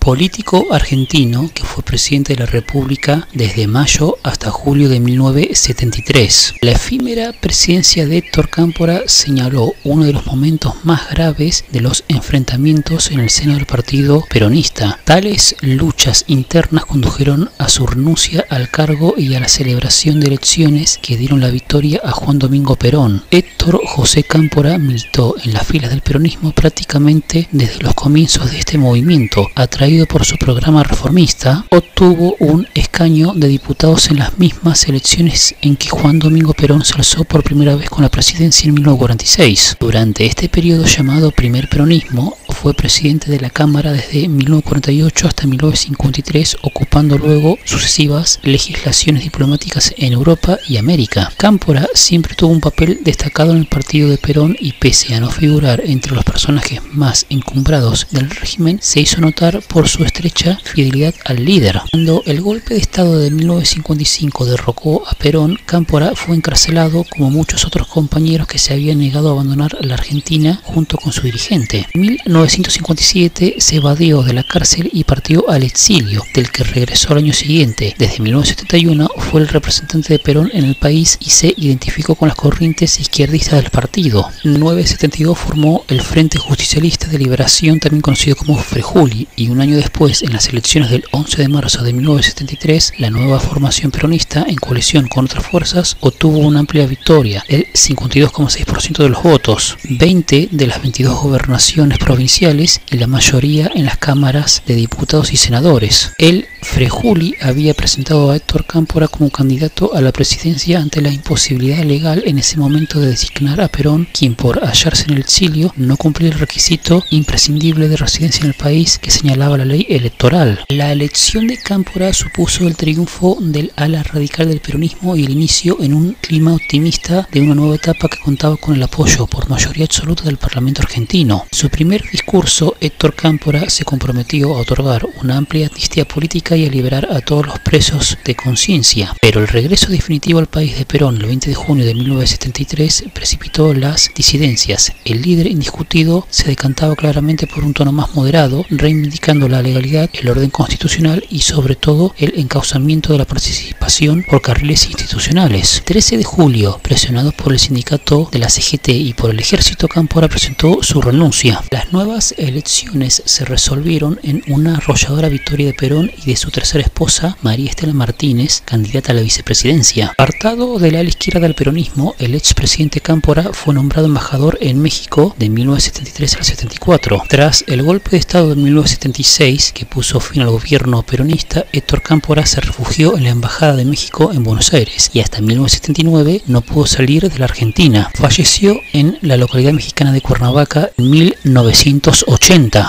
político argentino que fue presidente de la República desde mayo hasta julio de 1973. La efímera presidencia de Héctor Cámpora señaló uno de los momentos más graves de los enfrentamientos en el seno del partido peronista. Tales luchas internas condujeron a su renuncia al cargo y a la celebración de elecciones que dieron la victoria a Juan Domingo Perón. Héctor José Cámpora militó en las filas del peronismo prácticamente desde los comienzos de este movimiento. Atraído por su programa reformista, obtuvo un escaño de diputados en las mismas elecciones en que Juan Domingo Perón se alzó por primera vez con la presidencia en 1946. Durante este periodo llamado Primer Peronismo, fue presidente de la Cámara desde 1948 hasta 1953, ocupando luego sucesivas legislaciones diplomáticas en Europa y América. Cámpora siempre tuvo un papel destacado en el partido de Perón y, pese a no figurar entre los personajes más encumbrados del régimen, se hizo notar por su estrecha fidelidad al líder. Cuando el golpe de Estado de 1955 derrocó a Perón, Cámpora fue encarcelado como muchos otros compañeros que se habían negado a abandonar la Argentina junto con su dirigente. En 1957 se evadió de la cárcel y partió al exilio, del que regresó al año siguiente. Desde 1971 fue el representante de Perón en el país y se identificó con las corrientes izquierdistas del partido. En 1972 formó el Frente Justicialista de Liberación, también conocido como Frejuli, y un año después, en las elecciones del 11 de marzo de 1973, la nueva formación peronista, en coalición con otras fuerzas, obtuvo una amplia victoria, el 52,6% de los votos, 20 de las 22 gobernaciones provinciales y la mayoría en las cámaras de diputados y senadores. El Frejuli había presentado a Héctor Cámpora como candidato a la presidencia ante la imposibilidad legal en ese momento de designar a Perón, quien por hallarse en el exilio no cumplía el requisito imprescindible de residencia en el país que señalaba la ley electoral. La elección de Cámpora supuso el triunfo del ala radical del peronismo y el inicio en un clima optimista de una nueva etapa que contaba con el apoyo por mayoría absoluta del Parlamento argentino. En su primer discurso, Héctor Cámpora se comprometió a otorgar una amplia amnistía política y a liberar a todos los presos de conciencia. Pero el regreso definitivo al país de Perón el 20 de junio de 1973 precipitó las disidencias. El líder indiscutido se decantaba claramente por un tono más moderado, reivindicando la legalidad, el orden constitucional y sobre todo el encauzamiento de la participación por carriles institucionales. 13 de julio, presionado por el sindicato de la CGT y por el ejército, Cámpora presentó su renuncia. Las nuevas elecciones se resolvieron en una arrolladora victoria de Perón y de su tercera esposa, María Estela Martínez, candidata a la vicepresidencia. Apartado del ala izquierda del peronismo, el expresidente Cámpora fue nombrado embajador en México de 1973 al 74. Tras el golpe de Estado de 1976, que puso fin al gobierno peronista, Héctor Cámpora se refugió en la Embajada de México en Buenos Aires y hasta 1979 no pudo salir de la Argentina. Falleció en la localidad mexicana de Cuernavaca en 1980.